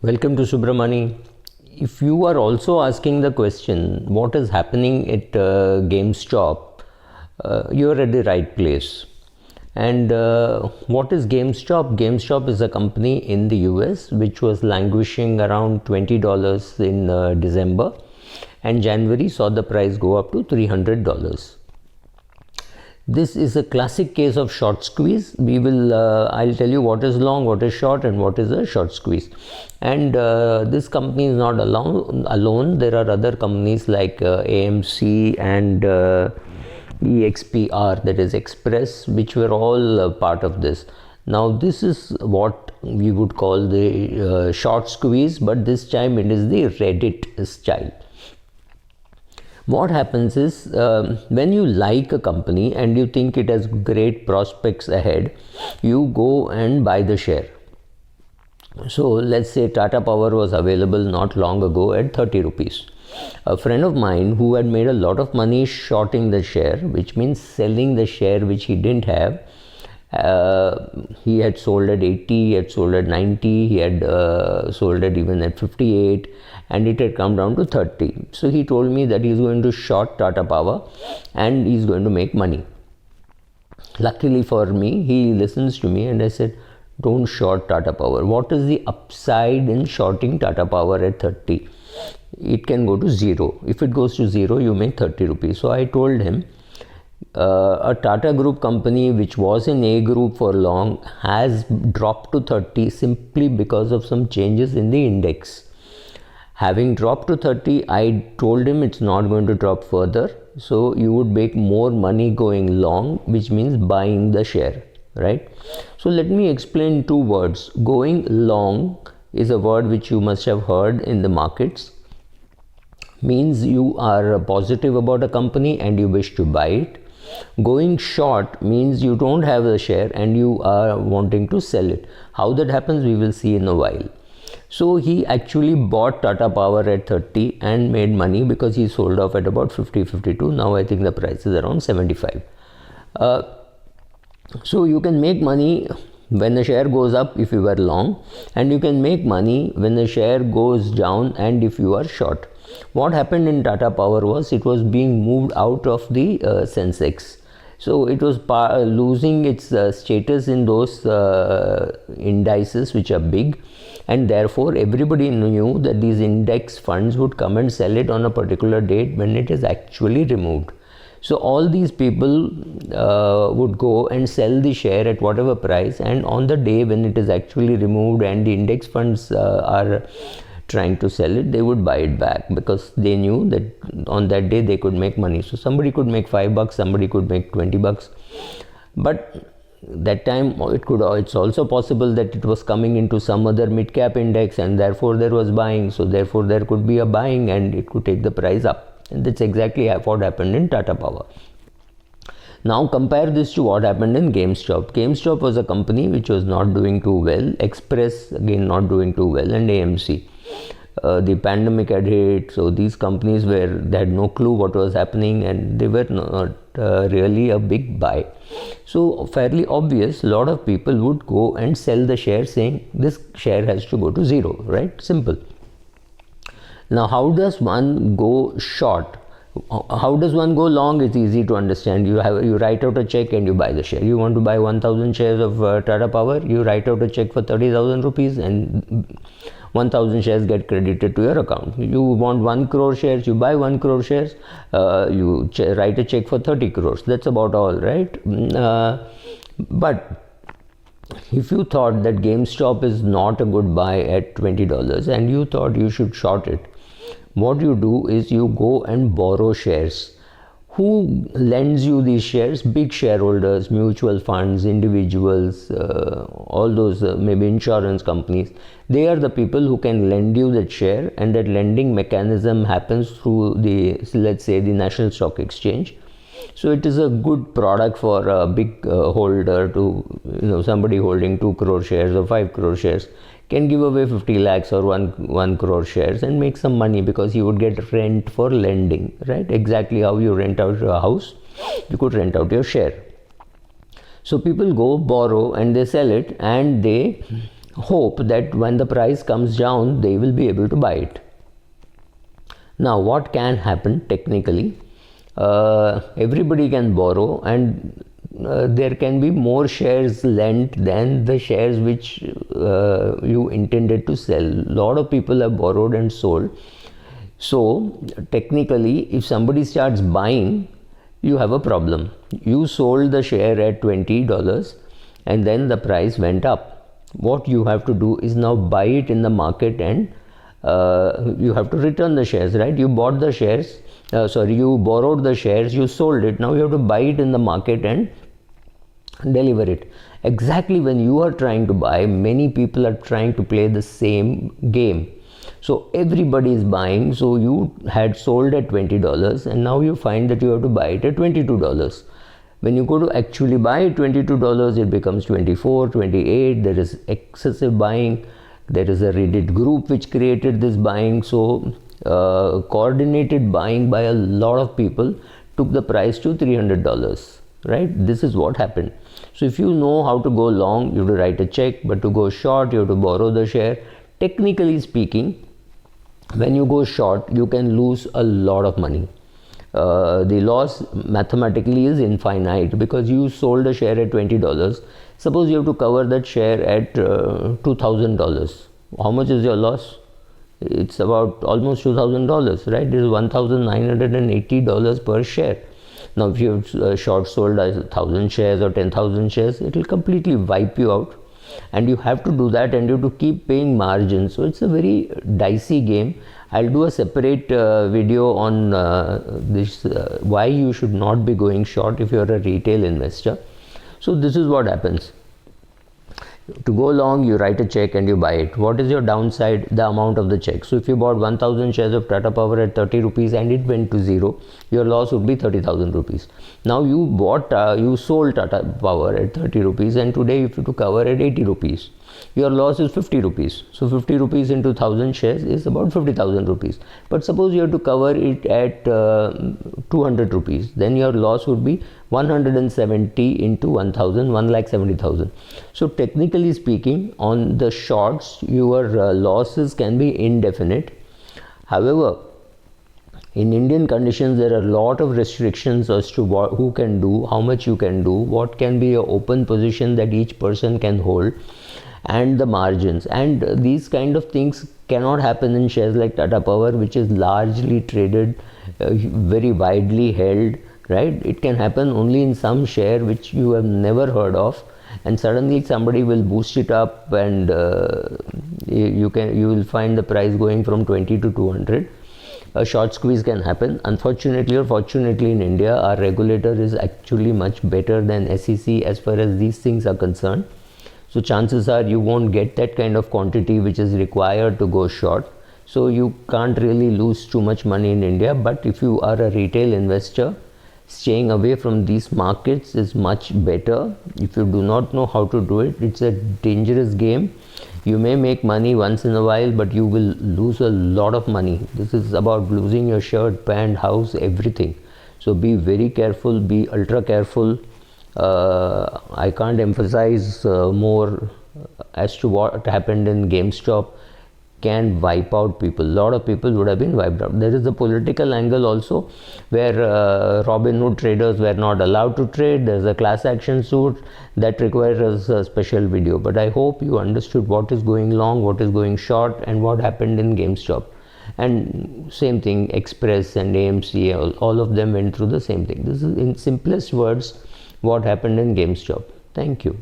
Welcome to Subramani. If you are also asking the question, what is happening at GameStop, you are at the right place. And what is GameStop? GameStop is a company in the US which was languishing around $20 in December, and January saw the price go up to $300. This is a classic case of short squeeze. I'll tell you what is long, what is short, and what is a short squeeze. And this company is not alone. There are other companies like AMC and EXPR, that is Express, which were all part of this. Now this is what we would call the short squeeze, but this time it is the Reddit style. What happens is when you like a company and you think it has great prospects ahead, you go and buy the share. So let's say Tata Power was available not long ago at 30 rupees. A friend of mine who had made a lot of money shorting the share, which means selling the share which he didn't have, he had sold at 80, he had sold at 90, he had sold it even at 58, and it had come down to 30. So he told me that he's going to short Tata Power and he's going to make money. Luckily for me, he listens to me, and I said, don't short Tata Power. What is the upside in shorting Tata Power at 30? It can go to zero. If it goes to zero, you make 30 rupees. So I told him, a Tata Group company which was in A group for long has dropped to 30 simply because of some changes in the index. Having dropped to 30, I told him it's not going to drop further. So you would make more money going long, which means buying the share, right? So let me explain two words. Going long is a word which you must have heard in the markets. Means you are positive about a company and you wish to buy it. Going short means you don't have the share and you are wanting to sell it. How that happens, we will see in a while. So he actually bought Tata Power at 30 and made money because he sold off at about 50, 52. Now I think the price is around 75. So you can make money when the share goes up if you are long, and you can make money when the share goes down and if you are short. What happened in Tata Power was it was being moved out of the Sensex. So it was losing its status in those indices which are big, and therefore everybody knew that these index funds would come and sell it on a particular date when it is actually removed. So all these people would go and sell the share at whatever price, and on the day when it is actually removed and the index funds are trying to sell it, they would buy it back because they knew that on that day they could make money. So somebody could make $5, somebody could make $20, but that time it's also possible that it was coming into some other mid cap index and therefore there was buying. So therefore there could be a buying and it could take the price up, and that's exactly what happened in Tata Power. Now compare this to what happened in GameStop. GameStop was a company which was not doing too well. Express again not doing too well, and AMC. The pandemic had hit, so these companies they had no clue what was happening and they were not really a big buy. So fairly obvious, a lot of people would go and sell the share saying this share has to go to zero, right? Simple. Now how does one go short? How does one go long? It's easy to understand. You write out a check and you buy the share. You want to buy 1,000 shares of Tata Power, you write out a check for 30,000 rupees and 1,000 shares get credited to your account. You want 1 crore shares, you buy 1 crore shares, you write a check for 30 crores. That's about all, right? But if you thought that GameStop is not a good buy at $20 and you thought you should short it, what you do is you go and borrow shares. Who lends you these shares? Big shareholders, mutual funds, individuals, all those maybe insurance companies. They are the people who can lend you that share, and that lending mechanism happens through let's say the National Stock Exchange. So it is a good product for a big holder to, somebody holding 2 crore shares or 5 crore shares can give away 50 lakhs or 1 crore shares and make some money because you would get rent for lending, right? Exactly how you rent out your house, you could rent out your share. So people go borrow and they sell it, and they hope that when the price comes down, they will be able to buy it. Now, what can happen technically? Everybody can borrow, and there can be more shares lent than the shares which you intended to sell. A lot of people have borrowed and sold. So technically, if somebody starts buying, you have a problem. You sold the share at $20 and then the price went up. What you have to do is now buy it in the market, and you have to return the shares, right? You bought the shares, you borrowed the shares, you sold it. Now you have to buy it in the market and deliver it. Exactly when you are trying to buy, many people are trying to play the same game. So everybody is buying. So you had sold at $20 and now you find that you have to buy it at $22. When you go to actually buy it $22, it becomes 24, 28. There is excessive buying. There is a Reddit group which created this buying. So coordinated buying by a lot of people took the price to $300, right? This is what happened. So if you know how to go long, you have to write a check, but to go short, you have to borrow the share. Technically speaking, when you go short, you can lose a lot of money. The loss mathematically is infinite because you sold a share at $20. Suppose you have to cover that share at $2,000. How much is your loss? It's about almost $2,000, right? It is $1,980 per share. Now, if you have short sold 1,000 shares or 10,000 shares, it will completely wipe you out. And you have to do that, and you have to keep paying margins. So it's a very dicey game. I'll do a separate video on this, why you should not be going short if you're a retail investor. So this is what happens. To go long, you write a check and you buy it. What is your downside? The amount of the check. So if you bought 1,000 shares of Tata Power at 30 rupees and it went to zero, your loss would be 30,000 rupees. Now you sold Tata Power at 30 rupees and today you have to cover at 80 rupees. Your loss is 50 rupees. So 50 rupees into 1,000 shares is about 50,000 rupees. But suppose you have to cover it at 200 rupees, then your loss would be 170 into 1,000, 1,70,000. So technically speaking, on the shorts, your losses can be indefinite. However, in Indian conditions, there are a lot of restrictions as to who can do, how much you can do, what can be an open position that each person can hold, and the margins. And these kind of things cannot happen in shares like Tata Power, which is largely traded, very widely held, right? It can happen only in some share which you have never heard of, and suddenly somebody will boost it up, and you will find the price going from 20 to 200. A short squeeze can happen. Unfortunately or fortunately, in India, our regulator is actually much better than SEC as far as these things are concerned. So chances are you won't get that kind of quantity which is required to go short. So you can't really lose too much money in India. But if you are a retail investor, staying away from these markets is much better. If you do not know how to do it, it's a dangerous game. You may make money once in a while, but you will lose a lot of money. This is about losing your shirt, pant, house, everything. So be very careful, be ultra careful. I can't emphasize more as to what happened in GameStop can wipe out people. A lot of people would have been wiped out. There is a political angle also where Robinhood traders were not allowed to trade. There's a class action suit that requires a special video. But I hope you understood what is going long, what is going short, and what happened in GameStop. And same thing, Express and AMC, all of them went through the same thing. This is in simplest words what happened in GameStop. Thank you.